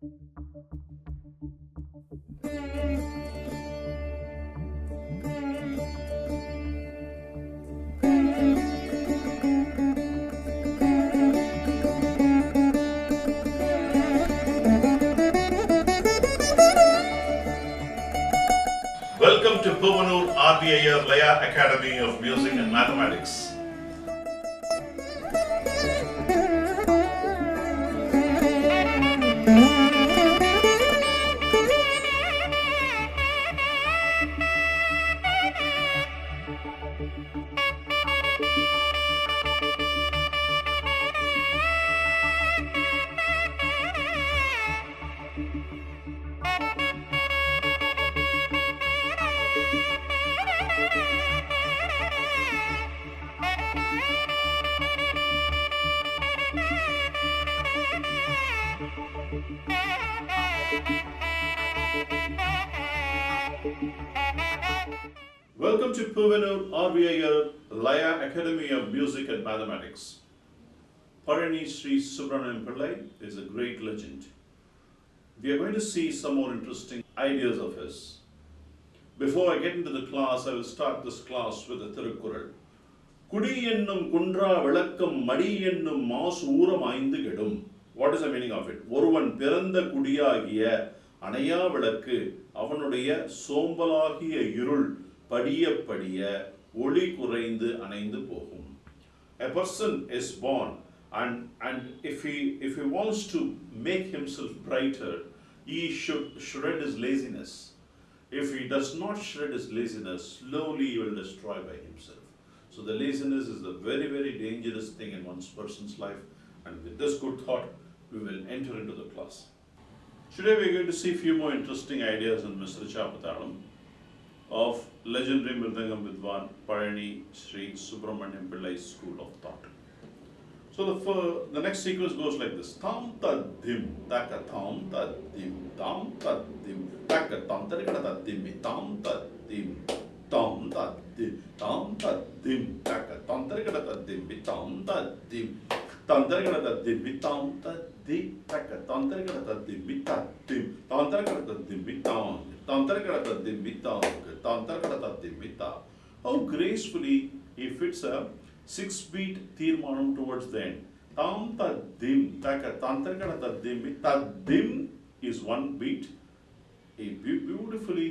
Welcome to Puvanur RVIR Laya Academy of Music and Mathematics. Welcome to Puvanur RVIR Laya Academy of Music and Mathematics. Palani Sri Subramaniam Pillai is a great legend. We are going to see some more interesting ideas of his. Before I get into the class, I will start this class with a Thirukkural. Kudi ennum kundra vilakkam madi ennum maasu ooram ainthu kedum. What is the meaning of it? ஒருவன் பிறந்த குடியாகிய அணையா விளக்கு அவனுடைய சோம்பலாகிய இருள் படிய படிய ஒளி குறைந்து அணைந்து போகும். A person is born and if he wants to make himself brighter, he should shred his laziness. If he does not shred his laziness, slowly he will destroy by himself. So the laziness is a very, very dangerous thing in one's person's life. And with this good thought, we will enter into the class. Today we are going to see a few more interesting ideas in Mr. Chapatalam of legendary Mridangam Vidwan Palani Sri Subramaniam Pillai School of Thought. So the next sequence goes like this. Tam tad dim taka tam tad dim tam tad dim taka tam tarikada tad dim tam tad dim tam tad dim tam tad dim taka tam tarikada tad dim tam tad dim tam tarikada tad dim tam tad dim taka tam tarikada tad dim tad dim tam tarikada tad dim tam tam tarikada tad dim tam tam tarikada tad dim tam. How gracefully he fits a 6-beat tirmanam towards the end. Tam tad dim taka tam tarikada tad dim tad dim is 1 beat. He beautifully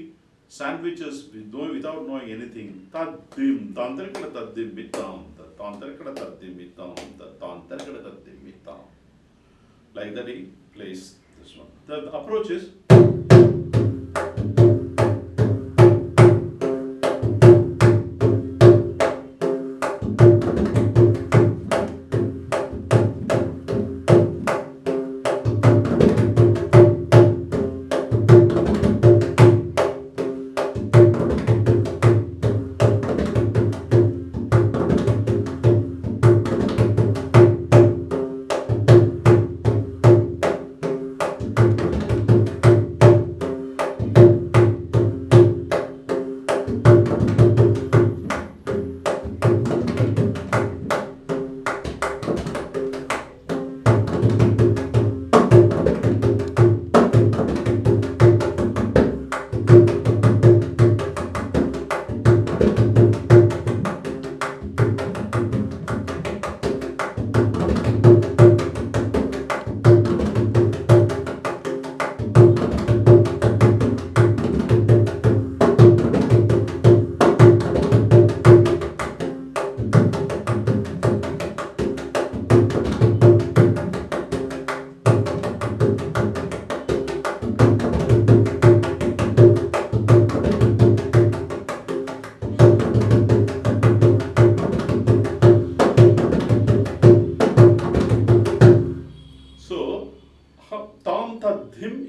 sandwiches without knowing anything. Tad dim tam tarikada tad dim tam tam tarikada tad dim tam tam tarikada tad dim tam. Like that he plays this one. The approach is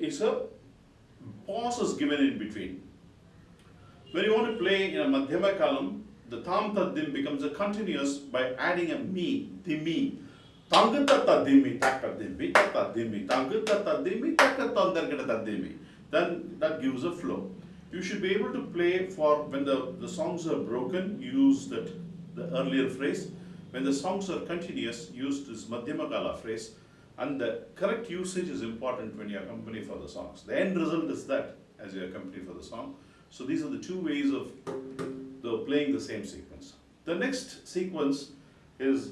is a pause is given in between. When you want to play in a Madhyama kalam, the tam tadim becomes a continuous by adding a mi, dimi. Tangatadimi, takadimi, takadimi, tangatadimi, takatandargatadimi. Then that gives a flow. You should be able to play for when the songs are broken, use the earlier phrase. When the songs are continuous, use this Madhyama kala phrase. And the correct usage is important when you accompany for the songs. The end result is that as you accompany for the song. So these are the two ways of playing the same sequence. The next sequence is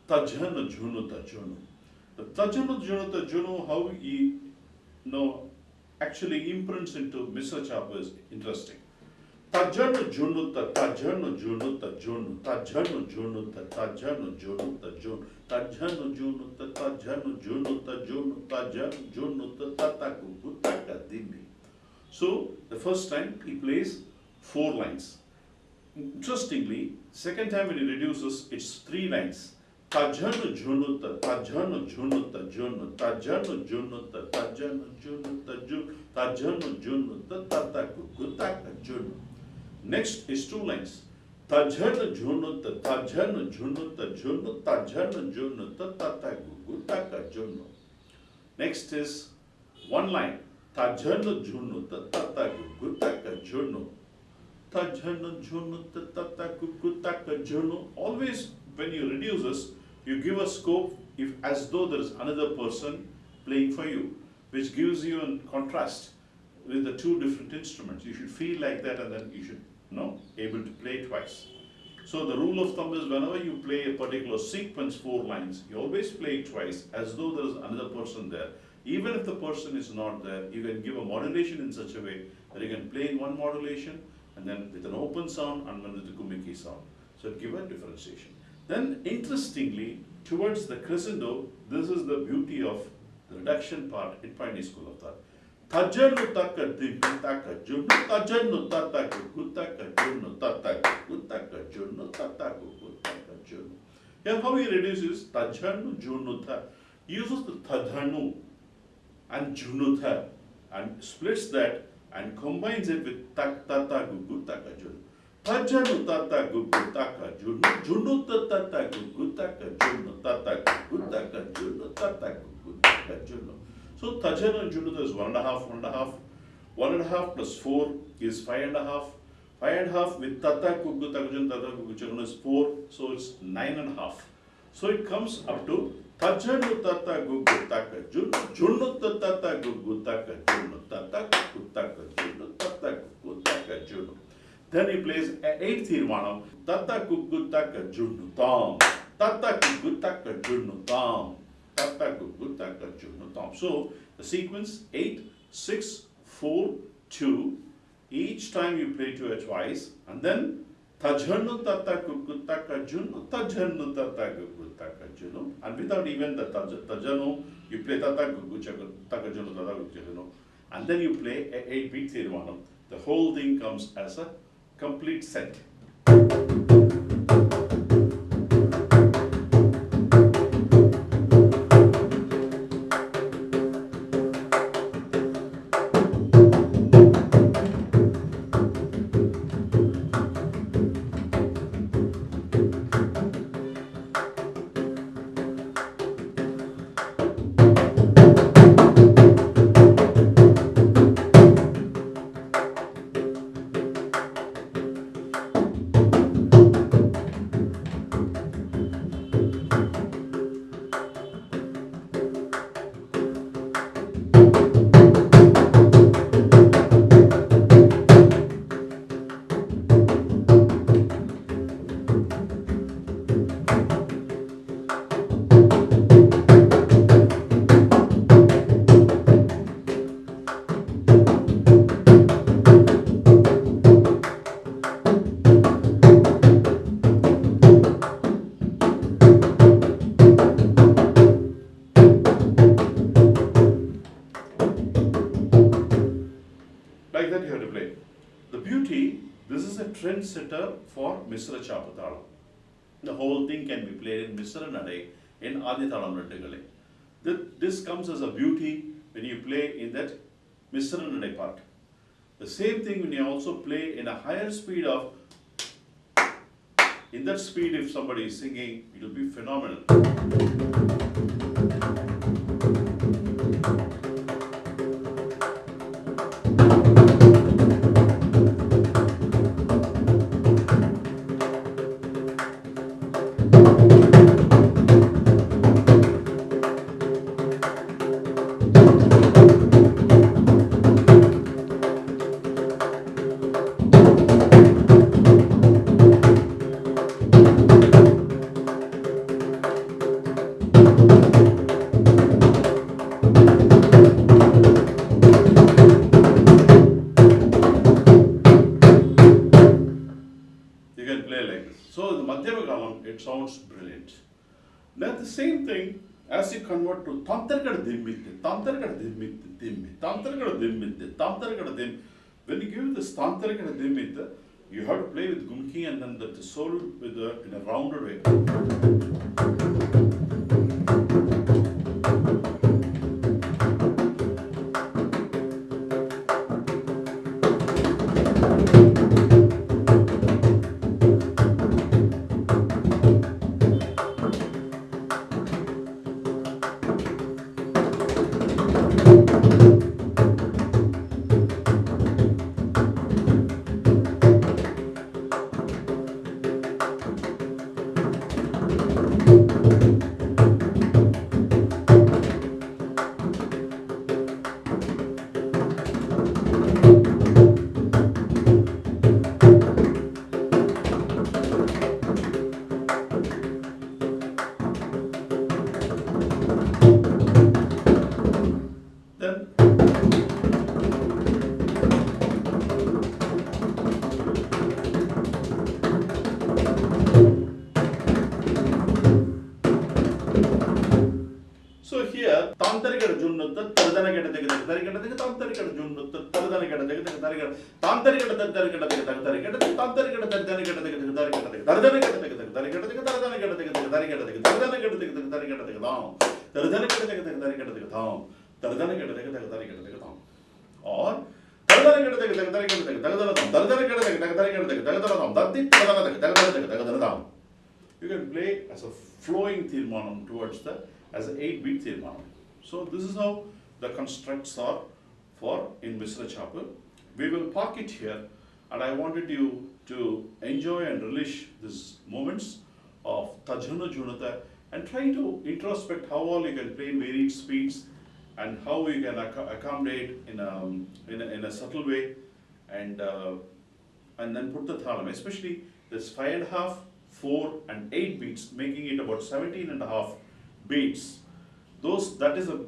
Tajana Junu Tajunu. The Tajana Junu Tajunu, how he actually imprints into Mr. Chapa is interesting. Tajana Junuta, Tajana Junuta Junu, Tajana Junuta, Tajana Junuta Junu, Tajana Junuta, Tajana Junuta Junu, Tajana Junuta Tataku Putaka Dimi. So the first time he plays 4 lines. Interestingly, second time when he reduces, it's 3 lines. Tajana Junuta, Tajana Junuta Junu, Tajana Junuta, Tajana Junuta Junu, Tajana Junuta Tataku Putaka Junu. Next is 2 lines. Tajana Junuta, Tajana Junuta Junu, Tajana Junuta Tataku Putaka Junu. Next is 1 line. Tajana Junuta Tataku Putaka Junu. Tajana Junuta Tataku Putaka Junu. Always when you reduce this, you give a scope if as though there is another person playing for you, which gives you a contrast with the 2 different instruments. You should feel like that, and then you should able to play twice. So the rule of thumb is whenever you play a particular sequence 4 lines, you always play it twice as though there is another person there. Even if the person is not there, you can give a modulation in such a way that you can play in one modulation and then with an open sound and then with the gumiki sound. So give a differentiation. Then interestingly, towards the crescendo, this is the beauty of the reduction part in Pioneer School of Thought. Tajanu taka taka junu, tajanu taka kutaka junu, taka kutaka junu, taka kutaka junu. Here how he reduces tajanu junutha. He uses the tajanu and junutha and splits that and combines it with tak tata gugu taka junu. Tajanu tata gugu taka junu, junuta tata gugu taka junu, tata gugu taka junu, tata gugu taka junu. So Tajana and Junuta is 1.5, 1.5. 1.5 plus 4 is 5.5. 5.5 with Tata Kugu Takajun, Tata Kugu is 4, so it's 9.5. So it comes up to Tajanu Tata Gugu Taka Jun, Junuta Tata Gugu Taka Junu, Tata Gugu Taka Junu, Tata Gugu Taka Junu. Then he plays 8th Irvanam, Tata Gugu Taka Junu Tam, Tata Gugu Taka Junu Tam. So the sequence 8, 6, 4, 2. Each time you play to it twice, and then Tajanu Tata Kukutaka Junu, Tajanu Tata Kukutaka Junu, and without even the Tajanu, you play Tata Kukuchaka Junu, Tata Kukuchaka, and then you play a 8-beat Thirvanam. The whole thing comes as a complete set. Like that you have to play. The beauty, this is a trendsetter for Misra Chapathalam. The whole thing can be played in Misra Nade in Adithalam Rattigale. This comes as a beauty when you play in that Misra Nade part. The same thing when you also play in a higher speed of, in that speed if somebody is singing, it will be phenomenal. Now the same thing as you convert to tantarkada dimmitte, tantarkada dimmitte, dimmi, tantarkada dimmitte, tantarkada dim. When you give this tantarkada dimmitte, you have to play with gumki and then the soul with in a rounded way. Then so here tantarikada junnutta tardana gada tarikada tantarikada junnutta tardana gada tarikada tantarikada tarikada tarikada tantarikada tardana gada tarikada tardana gada tarikada tardana gada tarikada tardana gada tarikada down tardana gada tarikada down tardana gada tarikada down or tardana gada tarikada down. You can play as a flowing tirmanam towards the as an 8-beat tirmanam. So this is how the constructs are for in Misra Chapel. We will park it here, and I wanted you to enjoy and relish these moments of Tajana Junata and try to introspect how all you can play in varied speeds and how you can accommodate in a subtle way and then put the thalam, especially this 5.5, 4 and 8 beats, making it about 17.5 beats. That is the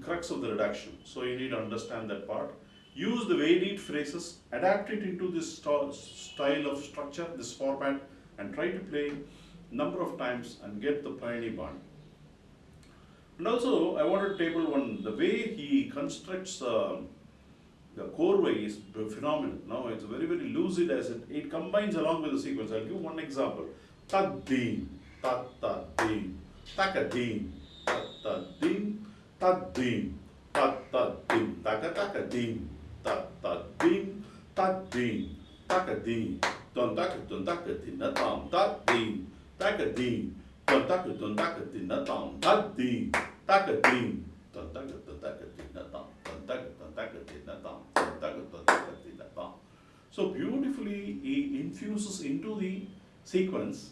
crux of the reduction. So you need to understand that part. Use the varied phrases, adapt it into this style of structure, this format, and try to play number of times and get the Palani band. And also, I want to table one, the way he constructs the core way is phenomenal. Now it's very, very lucid as it combines along with the sequence. I'll give one example. Tad-deen, tat-tad-deen, taka-deen, tat-tad-deen, tad-deen, tat-tad-deen, taka-taka-deen, tat-tad-deen, tad-deen, taka-deen, dun-taka-dun-taka-deen, na-tam, tad-deen, taka-deen, dun-taka-dun-taka-deen, na-tam, tad-deen, taka-deen, dun-taka-dun-taka-deen, na-tam, dun-taka-dun-taka-deen, na-tam, dun-taka-dun-taka-deen, na-tam. So beautifully he infuses into the sequence,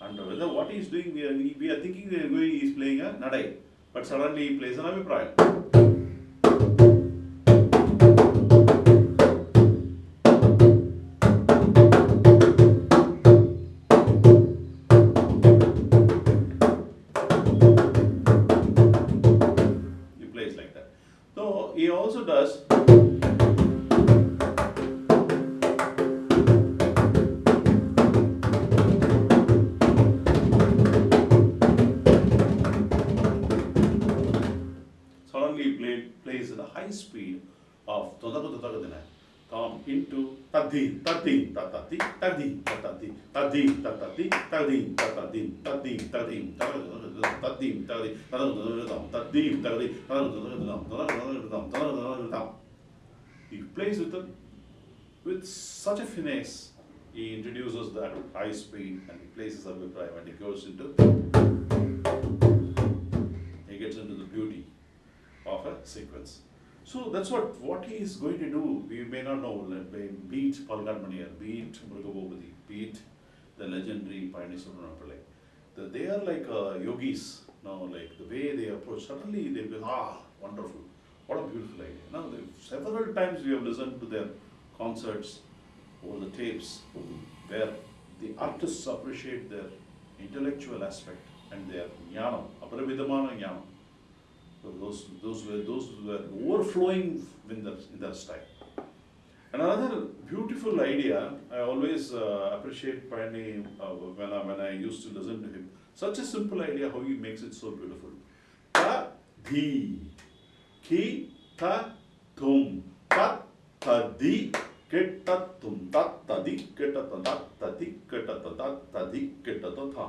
and whether what he is doing, we are thinking that he is playing a nadai, but suddenly he plays an abhiprayam. He plays like that. So he also does. Plays at a high speed of into tadin, tadin, tatati, tadin, tatati, tadin, tatati, tadin, tatadin, tadin, tadin, tadin, tadin, tadin. He plays with such a finesse. He introduces that high speed and he places a vibrato and he goes into, he gets into the beauty of a sequence. So that's what he is going to do. We may not know, be it Palgarmaniar, be it Mrugabhubadi, be it the legendary Palani Subramaniam. They are like yogis, like the way they approach, suddenly they will, wonderful, what a beautiful idea. Now, several times we have listened to their concerts over the tapes where the artists appreciate their intellectual aspect and their jnanam, aparavidamana jnanam. So those were overflowing in their style. And another beautiful idea, I always appreciate Palani when I used to listen to him. Such a simple idea, how he makes it so beautiful. Ta, di, ki, ta, tum, ta, ta, di, ke, ta, tum, ta, ta, di, ke, ta, ta, ta, di, ke, ta, ta, ta, di, ke, ta, ta, tha.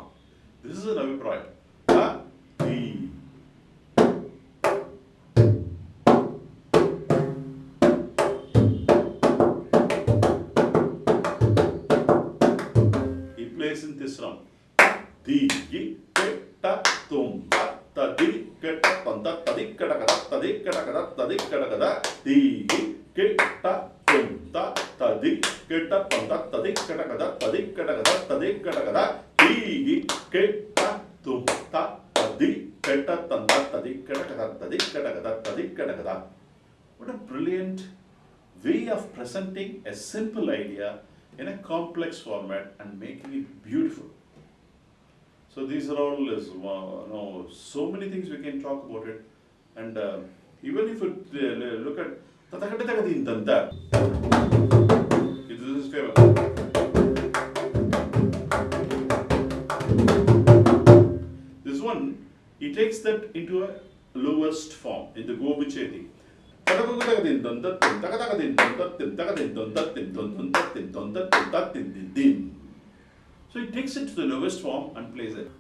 This is an abhipraya. Ta, di. He plays in this round. Di, gi, ke, ta, tum, ta, ta, di, ke, ta, tum, ta, ta, di, ke, ta, ta, di, ke, ta, ta, di, ke, ta, di, gi, ke, ta, tum, ta, ta, di, ke, ta, tum, ta, ta, di, ke, ta, di, ke, ta, di, ke, ta, di, gi, ke, ta, tum, ta, ta, di, ke, ta, tum, ta, di, ke, ta, di, ke, ta, di, ke, ta. What a brilliant way of presenting a simple idea in a complex format and making it beautiful. So these are all so many things we can talk about it, and even if you look at this is famous. This one, he takes that into a lowest form in the Gobicheti. So he takes it to the lowest form and plays it.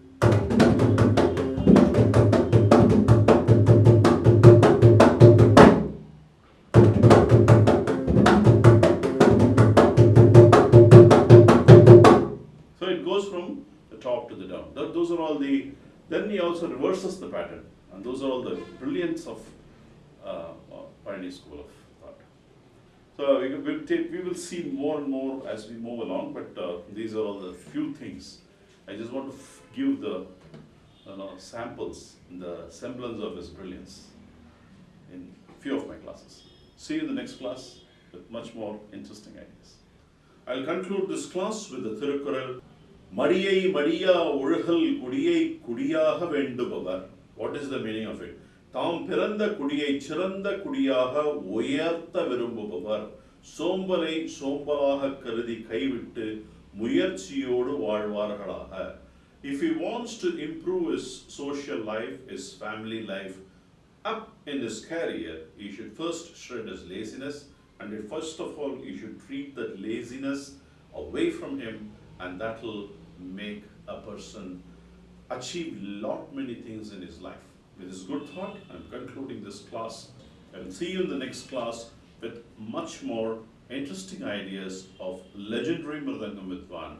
So it goes from the top to the down. Those are all the. Then he also reverses the pattern, and those are all the brilliance of Palani school of thought. So we will see more and more as we move along, but these are all the few things. I just want to give the samples, the semblance of his brilliance in few of my classes. See you in the next class with much more interesting ideas. I'll conclude this class with the Thirukkural. Madiyai Madiya Ozhugal Kudiyai Kudiyaga Vendubavar. What is the meaning of it? தாம் பிறந்த குடியை சிறந்த குடியாக உயர்த்த விரும்புபவர் சோம்பலை சோம்பலாக கருதி கைவிட்டு முயற்சியோடு வாழ்வார்களாக. If he wants to improve his social life, his family life, up in his career, he should first shred his laziness, and first of all, he should treat that laziness away from him, and that will make a person achieve lot many things in his life. With this good thought, I am concluding this class. I will see you in the next class with much more interesting ideas of legendary Mridangam Vidwan,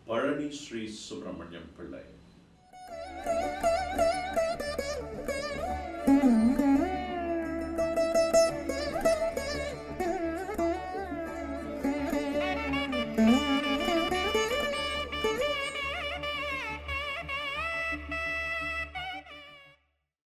Palani Sri Subramaniam Pillai.